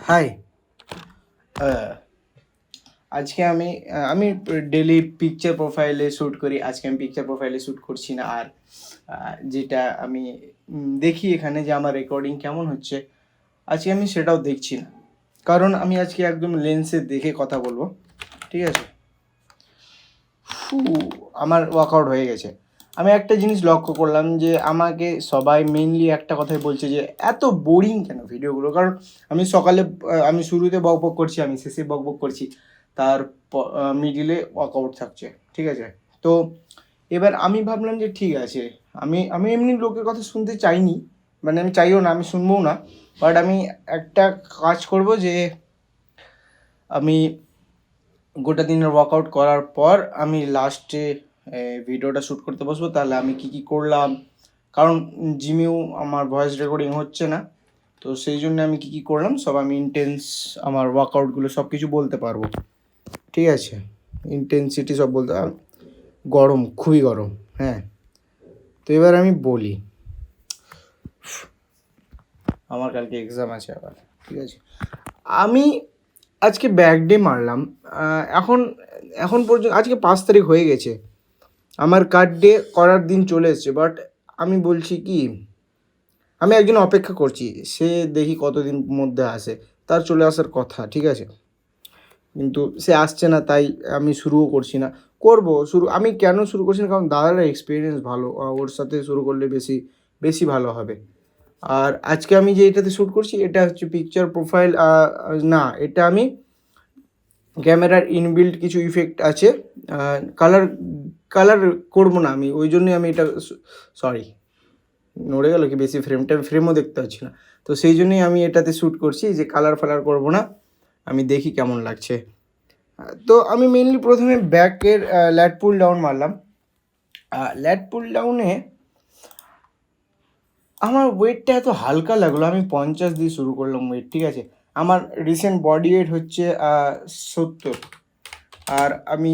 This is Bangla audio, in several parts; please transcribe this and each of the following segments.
হাই। আজকে আমি ডেলি পিকচার প্রোফাইলে শ্যুট করি। আজকে আমি পিকচার প্রোফাইলে শ্যুট করছি না। আর যেটা আমি দেখি এখানে যে আমার রেকর্ডিং কেমন হচ্ছে, আজকে আমি সেটাও দেখছি না। কারণ আমি আজকে একদম লেন্সে দেখে কথা বলবো, ঠিক আছে? আমার ওয়ার্কআউট হয়ে গেছে। আমি একটা জিনিস লক্ষ্য করলাম যে আমাকে সবাই মেনলি একটা কথাই বলছে যে এত বোরিং কেন ভিডিওগুলো। কারণ আমি সকালে আমি শুরুতে বকবক করছি, আমি শেষে বকবক করছি, তার মিডিলে ওয়ার্কআউট থাকছে, ঠিক আছে? তো এবার আমি ভাবলাম যে ঠিক আছে, আমি আমি এমনি লোকের কথা শুনতে চাইনি, মানে আমি চাইও না, আমি শুনবও না। বাট আমি একটা কাজ করব যে আমি গোটা দিনের ওয়ার্কআউট করার পর আমি লাস্টে ভিডিওটা শ্যুট করতে বসবো। তাহলে আমি কী কী করলাম, কারণ জিমেও আমার ভয়েস রেকর্ডিং হচ্ছে না, তো সেই জন্য আমি কী কী করলাম সব আমি আমার ওয়ার্কআউটগুলো সব কিছু বলতে পারবো, ঠিক আছে? ইন্টেন্সিটি সব বলতে গরম, খুবই গরম, হ্যাঁ। তো এবার আমি বলি, আমার কালকে এক্সাম আছে আবার, ঠিক আছে? আমি আজকে ব্যাক ডে মারলাম। এখন এখন পর্যন্ত আজকে 5 তারিখ হয়ে গেছে, আমার কার্ড ডে করার দিন চলে এসছে। বাট আমি বলছি কি, আমি একজন অপেক্ষা করছি, সে দেখি কতদিন মধ্যে আসে, তার চলে আসার কথা, ঠিক আছে? কিন্তু সে আসছে না, তাই আমি শুরুও করছি না। আমি কেন শুরু করছি না, কারণ দাদার এক্সপিরিয়েন্স ভালো, ওর সাথে শুরু করলে বেশি বেশি ভালো হবে। আর আজকে আমি যে এটাতে শ্যুট করছি এটা হচ্ছে পিকচার প্রোফাইল না, এটা আমি ক্যামেরার ইনবিল্ট কিছু ইফেক্ট আছে, কালার কালার করবো না আমি, ওই জন্যই আমি এটা, সরি নড়ে গেল কি, বেশি ফ্রেমও দেখতে পাচ্ছি না, তো সেই জন্যই আমি এটাতে শ্যুট করছি যে কালার ফালার করবো না, আমি দেখি কেমন লাগছে। তো আমি মেনলি প্রথমে ব্যাকের ল্যাট পুল ডাউন মারলাম। ল্যাট পুল ডাউনে আমার ওয়েটটা এত হালকা লাগলো, আমি 50 দিয়ে শুরু করলাম ওয়েট, ঠিক আছে? আমার রিসেন্ট বডি ওয়েট হচ্ছে 70। আর আমি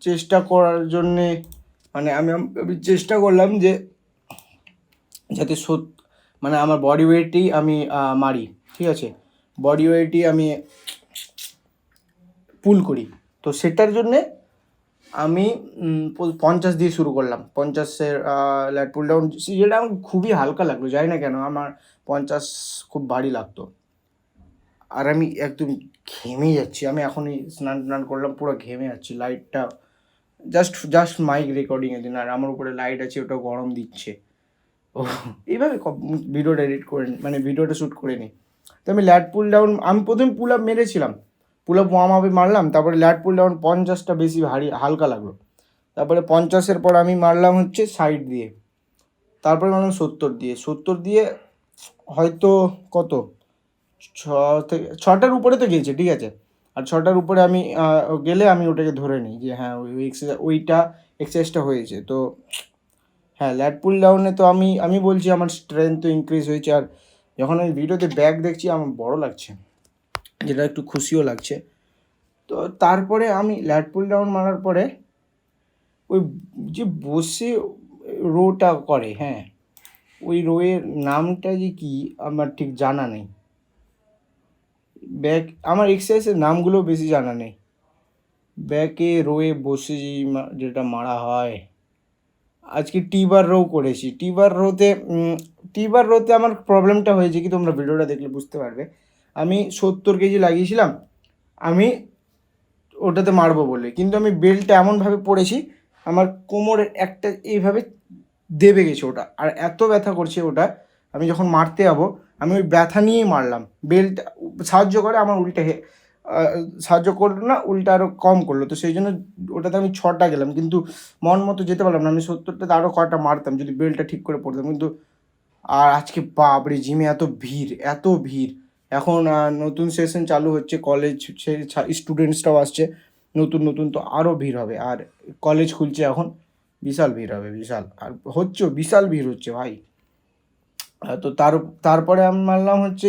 চেষ্টা করার জন্যে, মানে আমি চেষ্টা করলাম যে যাতে মানে আমার বডি ওয়েটই আমি মারি, ঠিক আছে? বডি ওয়েটই আমি পুল করি। তো সেটার জন্যে আমি 50 দিয়ে শুরু করলাম। 50-এর ল্যাট পুল ডাউন, যেটা আমার খুবই হালকা লাগলো, জানি না কেন আমার 50 খুব ভারী লাগতো। আর আমি একদম ঘেমে যাচ্ছি, আমি এখনই স্নান টান করলাম, পুরো ঘেমে যাচ্ছি। লাইটটা জাস্ট মাইক রেকর্ডিংয়ের দিন, আর আমার উপরে লাইট আছে, ওটা গরম দিচ্ছে। ও, এইভাবে ভিডিওটা এডিট করে মানে ভিডিওটা শ্যুট করে নিই। তো আমি ল্যাট পুল ডাউন, আমি প্রথমে পুল আপ মেরেছিলাম, পুল আপ ওয়ার্ম আপে মারলাম, তারপরে ল্যাট পুল ডাউন 50টা বেশি হালকা লাগলো। তারপরে 50-এর পর আমি মারলাম হচ্ছে সাইড দিয়ে, তারপরে মারলাম 70 দিয়ে হয়তো কত 6টার উপরে তো গিয়েছে, ঠিক আছে? আর 6টার উপরে আমি গেলে আমি ওটাকে ধরে নিই যে হ্যাঁ ওইটা এক্সারসাইজটা হয়েছে। তো হ্যাঁ, ল্যাট পুল ডাউনে তো আমি বলছি আমার স্ট্রেংথ তো ইনক্রিজ হয়েছে। আর যখন আমি ভিডিওতে ব্যাক দেখছি আমার বড় লাগছে, যেটা একটু খুশিও লাগছে। তো তারপরে আমি ল্যাট পুল ডাউন মারার পরে ওই যে বসে রোটা করে, হ্যাঁ, ওই রোয়ের নামটা যে কি আমার ঠিক জানা নেই। ব্যাক আমার এক্সারসাইজের নামগুলো বেশি জানা নেই। ব্যাকে রোয়ে বসে যেটা মারা হয়, আজকে টিবার রো করেছি। টিবার রোতে আমার প্রবলেমটা হয়েছে কি, তোমরা ভিডিওটা দেখলে বুঝতে পারবে। আমি 70 কেজি লাগিয়েছিলাম আমি ওটাতে মারবো বলে, কিন্তু আমি বেল্টটা এমনভাবে পড়েছি আমার কোমরের একটা এইভাবে দেবে গেছে ওটা, আর এত ব্যথা করছে ওটা। আমি যখন মারতে যাবো আমি ওই ব্যথা নিয়েই মারলাম। বেল্ট সাহায্য করে, আমার সাহায্য করলো না, উল্টা আরও কম করলো। তো সেই জন্য ওটাতে আমি 6টা গেলাম, কিন্তু মন মতো যেতে পারলাম না। আমি 70টাতে আরও কটা মারতাম যদি বেল্টটা ঠিক করে পড়তাম, কিন্তু আর আজকে বাপরে জিমে এত ভিড়, এত ভিড়। এখন নতুন সেশন চালু হচ্ছে, কলেজ স্টুডেন্টসরাও আসছে নতুন নতুন, তো আরও ভিড় হবে। আর কলেজ খুলছে এখন, বিশাল ভিড় হবে, বিশাল। আর হচ্ছে বিশাল ভিড় হচ্ছে ভাই। তো তারপরে আমি মারলাম হচ্ছে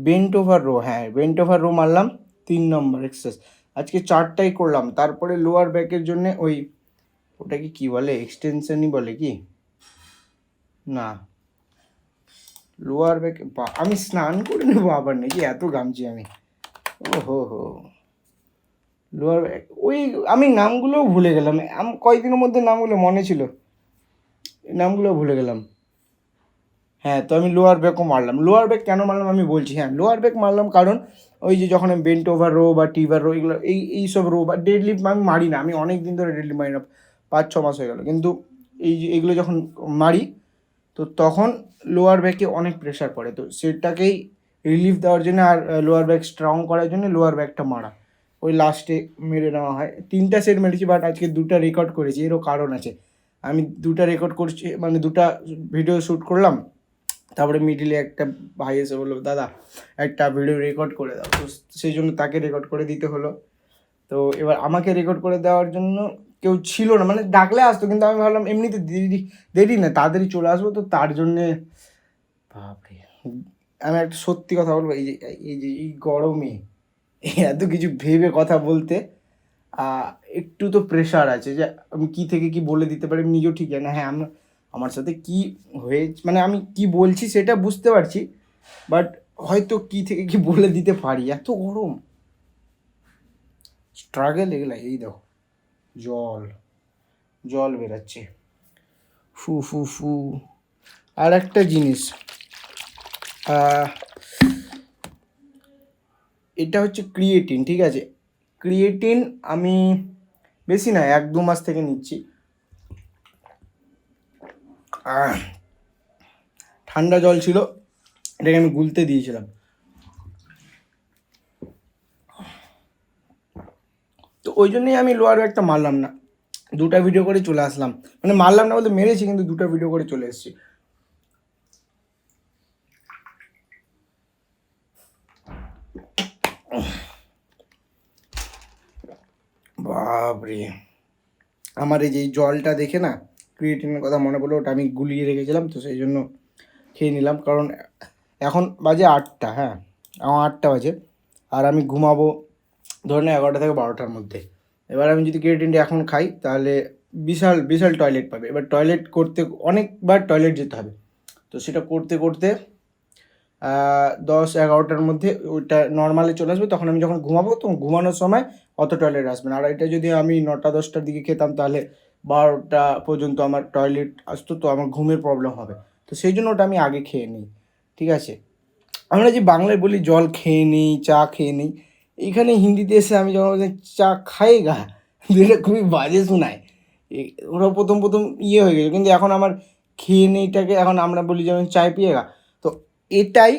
বেন্ট ওভার রো, হ্যাঁ বেন্ট ওভার রো মারলাম 3 নম্বর এক্সারসাইজ। আজকে 4টাই করলাম। তারপরে লোয়ার ব্যাকের জন্যে ওটাকে কী বলে, এক্সটেনশনই বলে কি, না লোয়ার ব্যাক, আমি স্নান করে নেবো আবার নাকি, এত ঘামছি আমি। ও হো হো, লোয়ার ব্যাক, ওই আমি নামগুলোও ভুলে গেলাম, কয়েকদিনের মধ্যে নামগুলো মনে ছিল, নামগুলো ভুলে গেলাম। হ্যাঁ, তো আমি লোয়ার ব্যাকও মারলাম। লোয়ার ব্যাক কেন মারলাম আমি বলছি। হ্যাঁ, লোয়ার ব্যাক মারলাম কারণ ওই যে যখন আমি বেন্ট ওভার রো বা টিভার রো, এগুলো এইসব রো বা ডেডলিফট আমি মারি না, আমি অনেক দিন ধরে ডেডলিফট মারি না, 5-6 মাস হয়ে গেল, কিন্তু এই যে এগুলো যখন মারি তো তখন লোয়ার ব্যাকে অনেক প্রেশার পড়ে, তো সেটাকেই রিলিফ দেওয়ার জন্য আর লোয়ার ব্যাক স্ট্রং করার জন্য লোয়ার ব্যাকটা মারা, ওই লাস্টে মেরে নেওয়া হয়। 3টা সেট মেরেছি, বাট আজকে 2টা রেকর্ড করেছি, এরও কারণ আছে। আমি 2টা রেকর্ড করছি, মানে 2টা ভিডিও শ্যুট করলাম, তারপরে মিডিলে একটা ভাই এসে বললো দাদা একটা ভিডিও রেকর্ড করে দাও, তো সেই জন্য তাকে রেকর্ড করে দিতে হলো। তো এবার আমাকে রেকর্ড করে দেওয়ার জন্য কেউ ছিল না, মানে ডাকলে আসতো, কিন্তু আমি ভাবলাম এমনিতে দেরি না, তাড়াতাড়ি চলে আসবো, তো তার জন্যে বাপরে। আমি একটা সত্যি কথা বলবো, এই গরমে এত কিছু ভেবে কথা বলতে একটু তো প্রেশার আছে, যে আমি কী থেকে কি বলে দিতে পারি আমি নিজেও ঠিক জানি না। হ্যাঁ, আমার সাথে কি হয়ে, মানে আমি কি বলছি সেটা বুঝতে পারছি, বাট হয়তো কি থেকে কি বলে দিতে পারি, এত গরম, স্ট্রাগল এগুলা। এই দেখো জল জল বেরাচ্ছে, ফু ফু ফু। আর একটা জিনিস, এটা হচ্ছে ক্রিয়েটিন, ঠিক আছে? ক্রিয়েটিন আমি বেশি না 1-2 মাস থেকে নিচ্ছি। ঠান্ডা জল ছিল, এটাকে আমি গুলতে দিয়েছিলাম, তো ওই জন্যই আমি লোয়ার ব্যাগটা মারলাম না, 2টা ভিডিও করে চলে আসলাম, মানে মারলাম না বলতে মেরেছি, কিন্তু 2টা ভিডিও করে চলে এসেছি। বাপরে, আমার এই যে জলটা দেখে না ক্রিয়েটিনের কথা মনে পড়লো, ওটা আমি গুলিয়ে রেখেছিলাম, তো সেই জন্য খেয়ে নিলাম, কারণ এখন বাজে 8টা, হ্যাঁ এখন 8টা বাজে, আর আমি ঘুমাবো ধরে না 11টা থেকে 12টার মধ্যে। এবার আমি যদি ক্রিয়েটিনটা এখন খাই তাহলে বিশাল বিশাল টয়লেট পাবে, এবার টয়লেট করতে অনেকবার টয়লেট যেতে হবে, তো সেটা করতে করতে 10-11টার মধ্যে ওইটা নর্মালে চলে আসবে, তখন আমি যখন ঘুমাবো তখন ঘুমানোর সময় অত টয়লেট আসবে না। আর এটা যদি আমি 9টা-10টার দিকে খেতাম তাহলে 12টা পর্যন্ত আমার টয়লেট আসতো, তো আমার ঘুমের প্রবলেম হবে, তো সেই জন্য ওটা আমি আগে খেয়ে নিই, ঠিক আছে? আমরা যে বাংলায় বলি জল খেয়ে নিই, চা খেয়ে নিই, এইখানে হিন্দিতে এসে আমি যখন বলি চা খায়েগা, এটা খুবই বাজে শোনায়। ওরা প্রথম প্রথম হয়ে গেছে, কিন্তু এখন আমার খেয়ে নেইটাকে এখন আমরা বলি যেমন চায় পিয়েগা, তো এটাই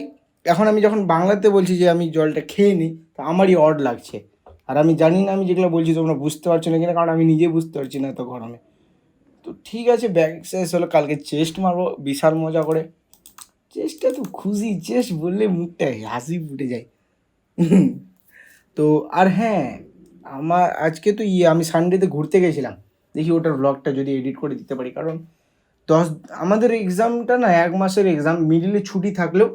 এখন আমি যখন বাংলাতে বলছি যে আমি জলটা খেয়ে নিই, তো আমারই অড লাগছে, আর আমি জানি না আমি যেগুলো বলছি তোমরা বুঝতে পারছো না কিনা, কারণ আমি নিজে বুঝতে পারছি না এত গরমে। তো ঠিক আছে, ব্যাক এক্সারসাইজ হলো, কালকে চেস্ট মারবো বিশাল মজা করে। চেস্টটা তো খুশি, চেস্ট বললে মুখটা হাসি ফুটে যায়। তো আর হ্যাঁ, আমার আজকে তো আমি সানডেতে ঘুরতে গেছিলাম, দেখি ওটার ব্লগটা যদি এডিট করে দিতে পারি, কারণ আমাদের এক্সামটা না 1 মাসের এক্সাম, মিডিলে ছুটি থাকলেও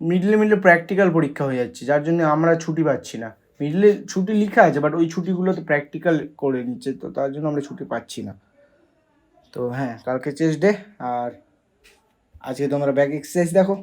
মিডিলে প্র্যাকটিক্যাল পরীক্ষা হয়ে যাচ্ছে, যার জন্য আমরা ছুটি পাচ্ছি না। মিডিলে ছুটি লেখা আছে, বাট ওই ছুটিগুলোতে প্র্যাকটিক্যাল করে নিচ্ছে, তো তার জন্য আমরা ছুটি পাচ্ছি না। তো হ্যাঁ, কালকে চেস্ট ডে, আর আজকে তোমরা ব্যাক এক্সারসাইজ দেখো।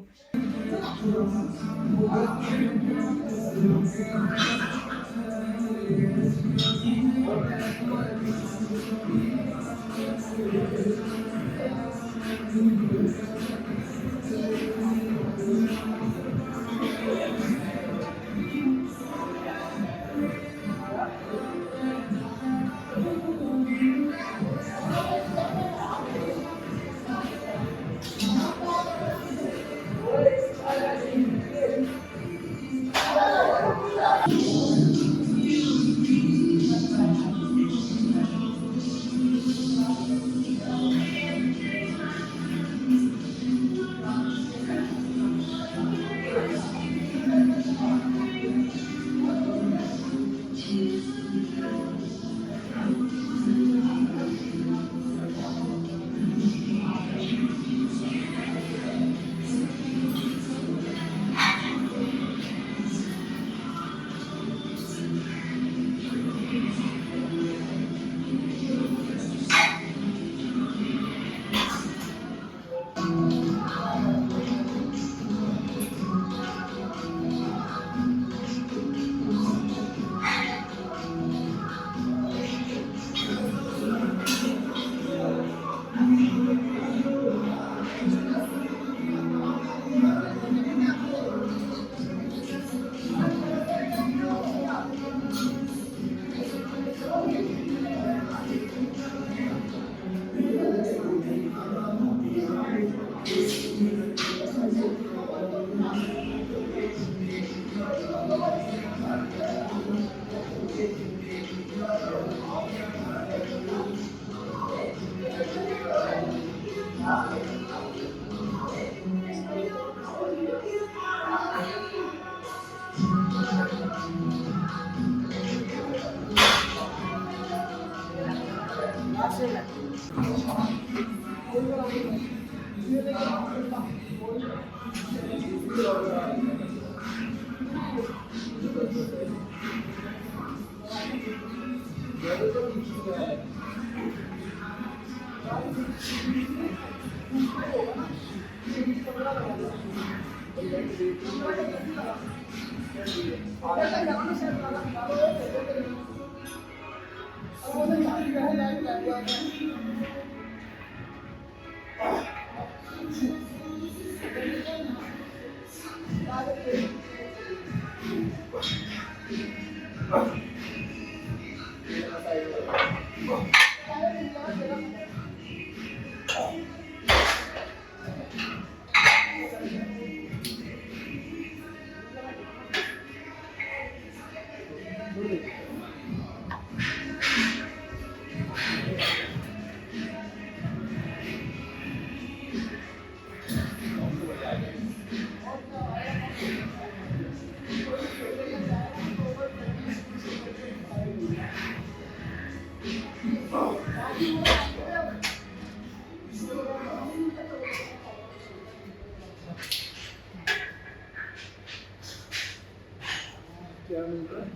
क्या मिलता है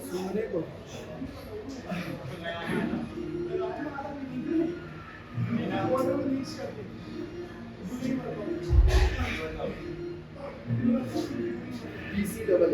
सुनने को। PC double